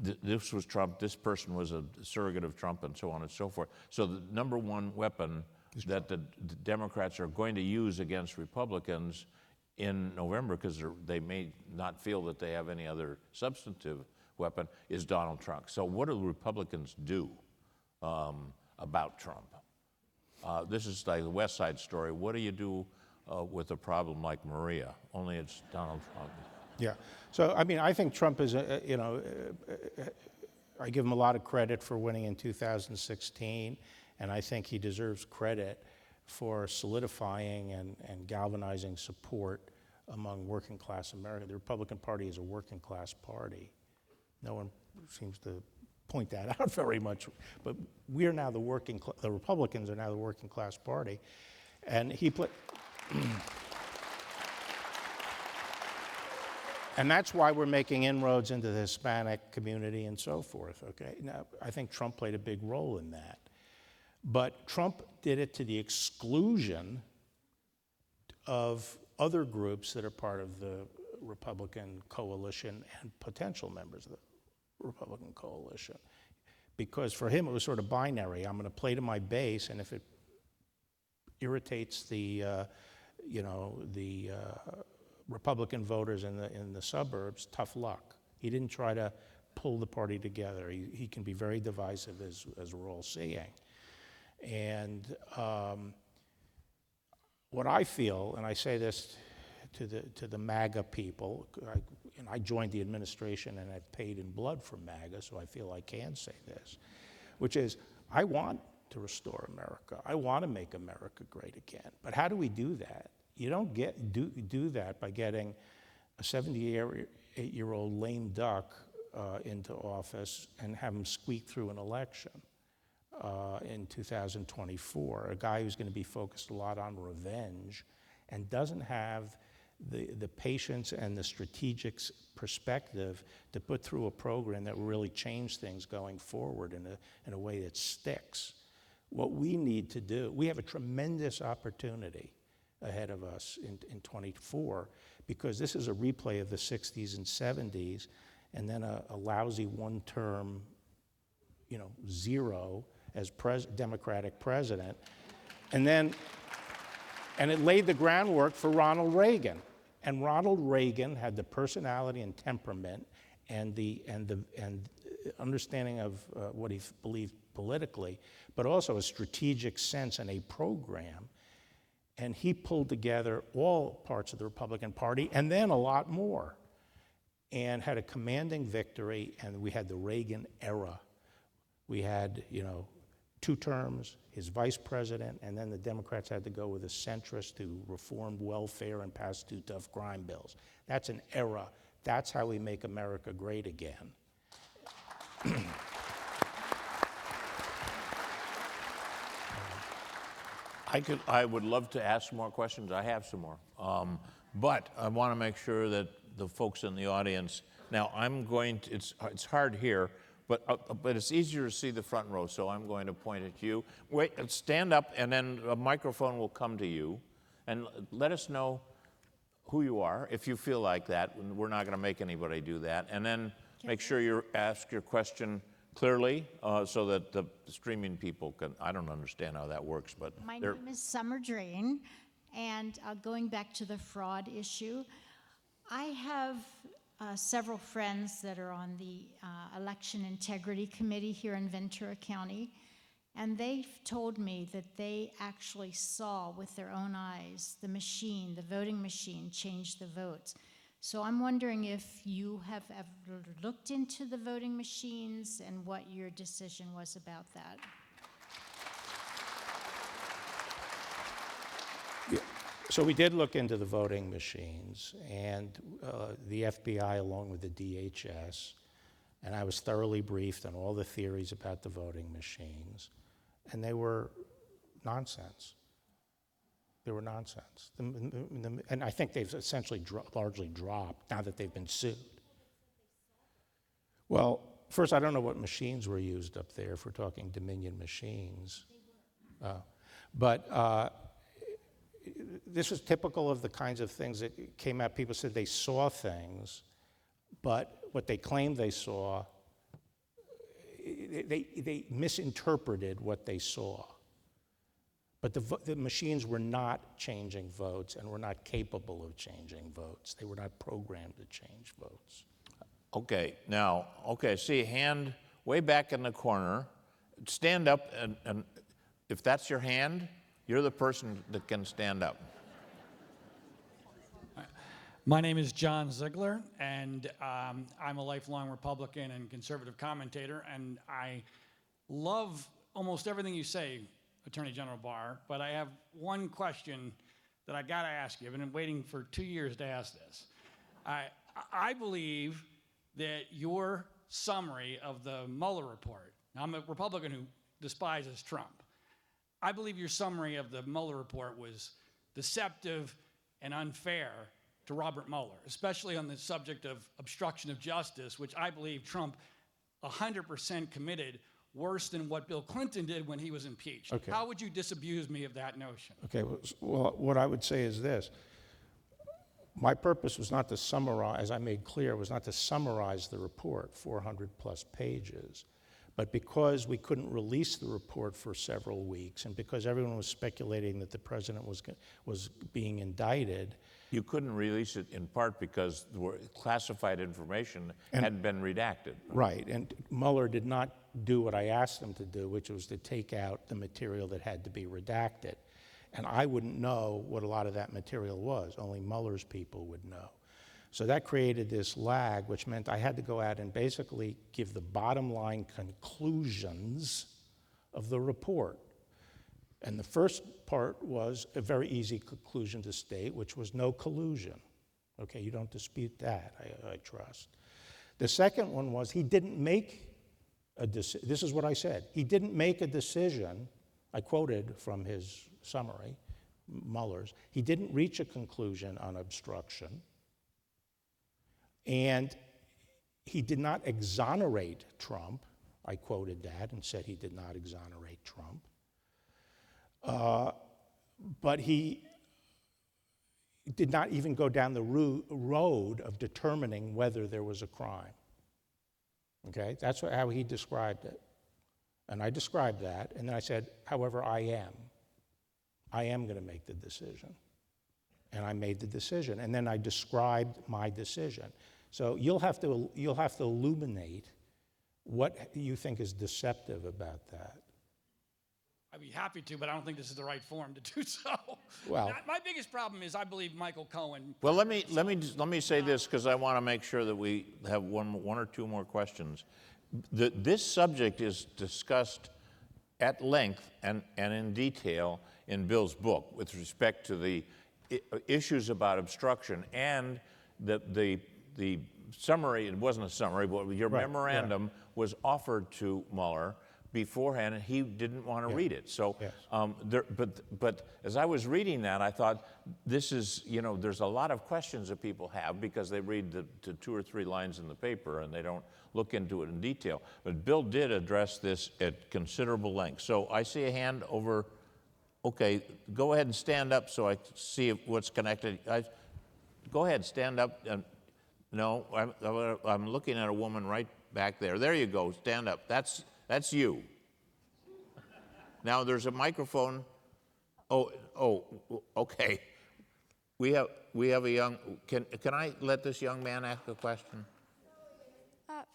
B: this was Trump, this person was a surrogate of Trump, and so on and so forth. So the number one weapon that the Democrats are going to use against Republicans in November, because they may not feel that they have any other substantive weapon, is Donald Trump. So what do Republicans do about Trump? This is like the West Side Story. What do you do with a problem like Maria? Only it's Donald Trump.
C: Yeah. So, I think Trump is, I give him a lot of credit for winning in 2016, and I think he deserves credit for solidifying and galvanizing support among working class America. The Republican Party is a working class party. No one seems to point that out very much, but we are now the Republicans are now the working class party, and and that's why we're making inroads into the Hispanic community and so forth, okay? Now, I think Trump played a big role in that. But Trump did it to the exclusion of other groups that are part of the Republican coalition and potential members of the Republican coalition. Because for him, it was sort of binary. I'm going to play to my base, and if it irritates the Republican voters in the suburbs, tough luck. He didn't try to pull the party together. He can be very divisive, as we're all seeing. And what I feel, and I say this to the MAGA people, and I joined the administration and I've paid in blood for MAGA, so I feel I can say this, which is I want to restore America. I want to make America great again. But how do we do that? You don't do that by getting a 78-year-old lame duck into office and have him squeak through an election in 2024, a guy who's going to be focused a lot on revenge and doesn't have the patience and the strategic perspective to put through a program that will really change things going forward in a way that sticks. What we need to do, we have a tremendous opportunity ahead of us in 24, because this is a replay of the 60s and 70s, and then a lousy one-term, zero as Democratic president, and it laid the groundwork for Ronald Reagan. And Ronald Reagan had the personality and temperament and the understanding of what he believed politically, but also a strategic sense and a program. And he pulled together all parts of the Republican Party and then a lot more, and had a commanding victory. And we had the Reagan era. We had, 2 terms, his vice president, and then the Democrats had to go with a centrist who reformed welfare and passed 2 tough crime bills. That's an era. That's how we make America great again.
B: I would love to ask some more questions. I have some more. But I want to make sure that the folks in the audience, now I'm going to, it's hard here, but it's easier to see the front row, so I'm going to point at you. Wait, stand up, and then a microphone will come to you, and let us know who you are, if you feel like that. We're not going to make anybody do that. And then make sure you ask your question clearly, so that the streaming people can, I don't understand how that works, but
D: my name is Summer Drain, and going back to the fraud issue, I have several friends that are on the Election Integrity Committee here in Ventura County, and they've told me that they actually saw with their own eyes the voting machine change the votes. So I'm wondering if you have ever looked into the voting machines and what your decision was about that.
C: Yeah. So we did look into the voting machines, and the FBI along with the DHS, and I was thoroughly briefed on all the theories about the voting machines, and they were nonsense. They were nonsense. And I think they've essentially largely dropped now that they've been sued. Well, first, I don't know what machines were used up there, if we're talking Dominion machines. But this was typical of the kinds of things that came out. People said they saw things, but what they claimed they saw, they misinterpreted what they saw. But the machines were not changing votes and were not capable of changing votes. They were not programmed to change votes.
B: Okay, now, see a hand way back in the corner. Stand up, and if that's your hand, you're the person that can stand up.
E: My name is John Ziegler, and I'm a lifelong Republican and conservative commentator, and I love almost everything you say, Attorney General Barr, but I have one question that I gotta ask you. I've been waiting for 2 years to ask this. I believe that your summary of the Mueller report, now I'm a Republican who despises Trump. I believe your summary of the Mueller report was deceptive and unfair to Robert Mueller, especially on the subject of obstruction of justice, which I believe Trump 100% committed worse than what Bill Clinton did when he was impeached.
C: Okay.
E: How would you disabuse me of that notion?
C: Okay, well, what I would say is this. My purpose was not to summarize, as I made clear, was not to summarize the report, 400 plus pages. But because we couldn't release the report for several weeks, and because everyone was speculating that the president was being indicted.
B: You couldn't release it in part because classified information had been redacted.
C: Right, and Mueller did not do what I asked him to do, which was to take out the material that had to be redacted. And I wouldn't know what a lot of that material was. Only Mueller's people would know. So that created this lag, which meant I had to go out and basically give the bottom line conclusions of the report. And the first part was a very easy conclusion to state, which was no collusion. Okay, you don't dispute that, I trust. The second one was he didn't make a decision. This is what I said. He didn't make a decision. I quoted from his summary, Mueller's. He didn't reach a conclusion on obstruction. And he did not exonerate Trump. I quoted that and said he did not exonerate Trump. But he did not even go down the road of determining whether there was a crime. Okay, that's how he described it. And I described that, and then I said, however, I am going to make the decision. And I made the decision, and then I described my decision. So you'll have to illuminate what you think is deceptive about that.
E: I'd be happy to, but I don't think this is the right forum to do so.
C: Well,
E: my biggest problem is I believe Michael Cohen.
B: Well, let me say this because I want to make sure that we have one or two more questions. This subject is discussed at length and in detail in Bill's book with respect to the issues about obstruction and the summary. It wasn't a summary, but your memorandum was offered to Mueller beforehand, and he didn't want to read it. So, but as I was reading that, I thought this is, there's a lot of questions that people have because they read the 2 or 3 lines in the paper and they don't look into it in detail. But Bill did address this at considerable length. So I see a hand over. Okay, go ahead and stand up so I see what's connected. Go ahead, stand up. No, I'm looking at a woman right back there. There you go. Stand up. That's you. Now there's a microphone. Oh, okay. We have a young. Can I let this young man ask a question?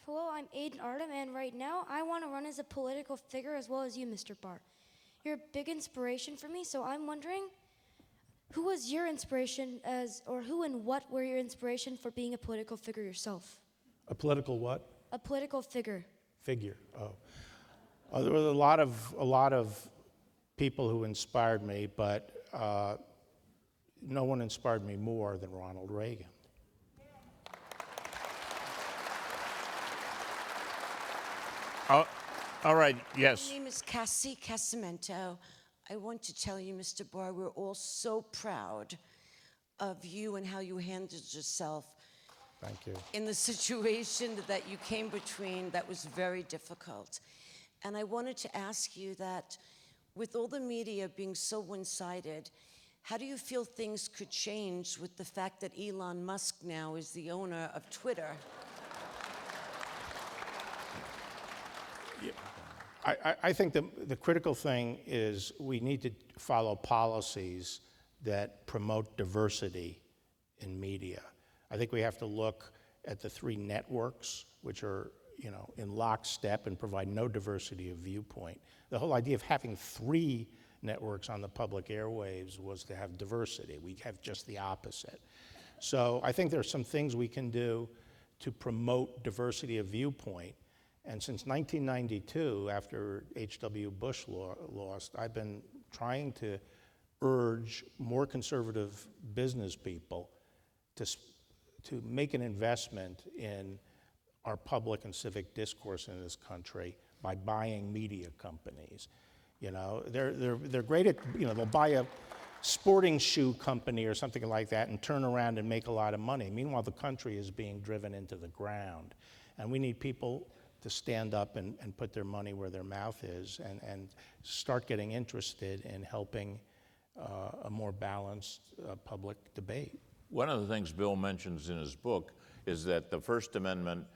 F: Hello, I'm Aiden Artem, and right now I want to run as a political figure as well as you, Mr. Barr. You're a big inspiration for me, so I'm wondering, who was your inspiration or who and what were your inspiration for being a political figure yourself?
C: a political what?
F: A political figure.
C: Figure. There were a lot of people who inspired me, but no one inspired me more than Ronald Reagan.
B: All right, yes.
G: My name is Cassie Casamento. I want to tell you, Mr. Barr, we're all so proud of you and how you handled yourself.
C: Thank you.
G: In the situation that you came between that was very difficult. And I wanted to ask you that with all the media being so one-sided, how do you feel things could change with the fact that Elon Musk now is the owner of Twitter?
C: I think the critical thing is we need to follow policies that promote diversity in media. I think we have to look at the 3 networks, which are, in lockstep and provide no diversity of viewpoint. The whole idea of having 3 networks on the public airwaves was to have diversity. We have just the opposite. So I think there are some things we can do to promote diversity of viewpoint. And since 1992, after H.W. Bush lost, I've been trying to urge more conservative business people to make an investment in our public and civic discourse in this country by buying media companies. They're great at, they'll buy a sporting shoe company or something like that and turn around and make a lot of money. Meanwhile, the country is being driven into the ground. And we need people to stand up and put their money where their mouth is and start getting interested in helping a more balanced public debate.
B: One of the things Bill mentions in his book is that the First Amendment,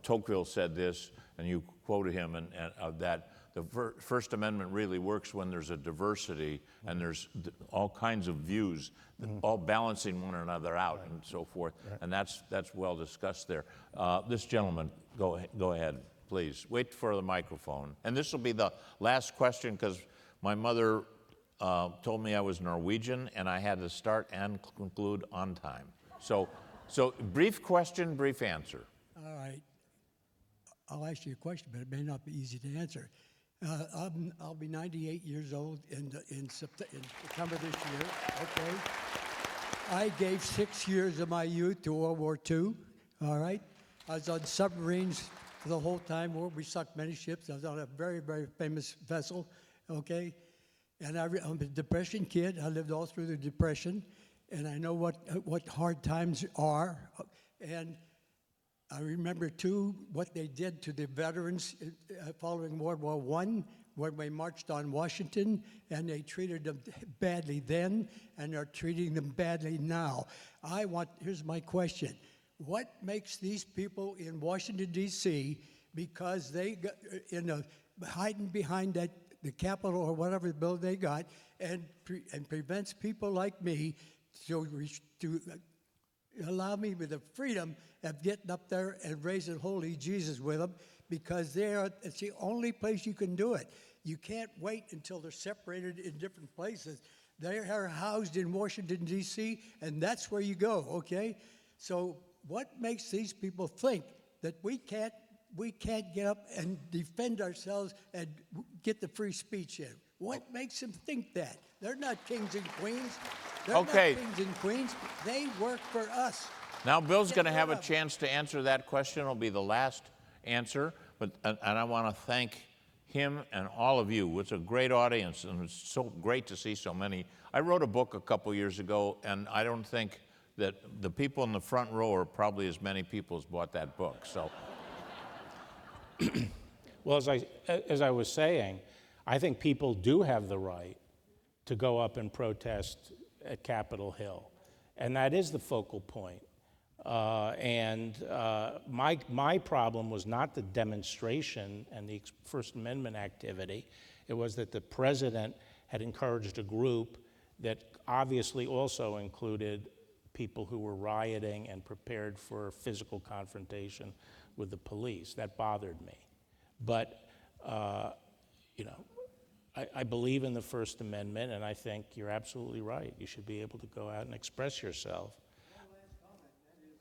B: Tocqueville said this, and you quoted him, and that the First Amendment really works when there's a diversity and there's all kinds of views, all balancing one another out and so forth. And that's well discussed there. This gentleman, go ahead, please. Wait for the microphone. And this will be the last question because my mother told me I was Norwegian and I had to start and conclude on time. So brief question, brief answer.
H: All right. I'll ask you a question, but it may not be easy to answer. I'll be 98 years old in September this year, okay? I gave 6 years of my youth to World War II, all right? I was on submarines the whole time. We sunk many ships. I was on a very, very famous vessel, okay? And I'm a Depression kid. I lived all through the Depression, and I know what hard times are. And I remember, too, what they did to the veterans following World War I, when we marched on Washington, and they treated them badly then, and they're treating them badly now. Here's my question. What makes these people in Washington, D.C., because they got, hiding behind the Capitol or whatever bill they got, and prevents people like me to allow me with the freedom of getting up there and raising holy Jesus with them, because it's the only place you can do it. You can't wait until they're separated in different places. They are housed in Washington, D.C., and that's where you go, okay? So what makes these people think that we can't get up and defend ourselves and get the free speech in? What makes them think that? They're not kings and queens. They're not kings and queens. They work for us.
B: Now Bill's going to have a chance to answer that question. It'll be the last answer, and I want to thank him and all of you. It's a great audience, and it's so great to see so many. I wrote a book a couple years ago, and I don't think that the people in the front row are probably as many people as bought that book. So,
C: well, as I was saying, I think people do have the right to go up and protest at Capitol Hill, and that is the focal point. My problem was not the demonstration and the First Amendment activity. It was that the president had encouraged a group that obviously also included people who were rioting and prepared for physical confrontation with the police. That bothered me. But, I believe in the First Amendment, and I think you're absolutely right. You should be able to go out and express yourself.
H: One last comment, that is,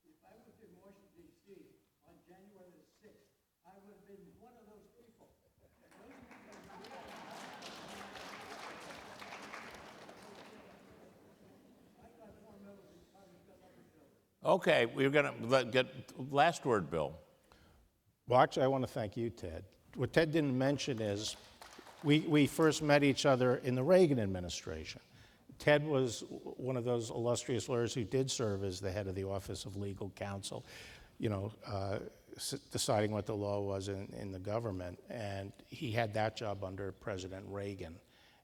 H: if I was in Washington, D.C. on January the 6th, I would have been one of those people.
B: okay, we're going to get last word, Bill.
C: Well, actually, I want to thank you, Ted. What Ted didn't mention is we first met each other in the Reagan administration. Ted was one of those illustrious lawyers who did serve as the head of the Office of Legal Counsel, deciding what the law was in the government. And he had that job under President Reagan.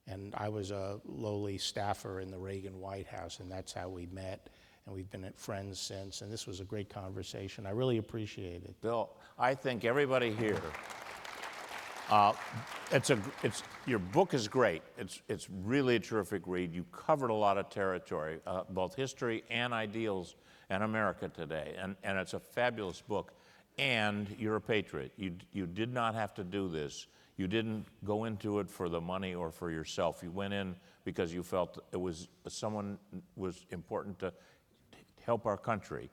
C: And I was a lowly staffer in the Reagan White House, and that's how we met. And we've been friends since. And this was a great conversation. I really appreciate it.
B: Bill, I think everybody here, your book is great. It's really a terrific read. You covered a lot of territory, both history and ideals and America today. And it's a fabulous book. And you're a patriot. You did not have to do this. You didn't go into it for the money or for yourself. You went in because you felt someone was important to help our country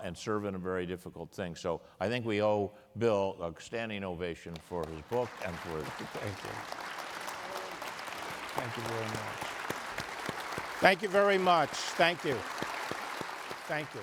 B: and serve in a very difficult thing. So I think we owe Bill a standing ovation for his book and for his...
C: Thank you. Thank you very much. Thank you very much. Thank you. Thank you.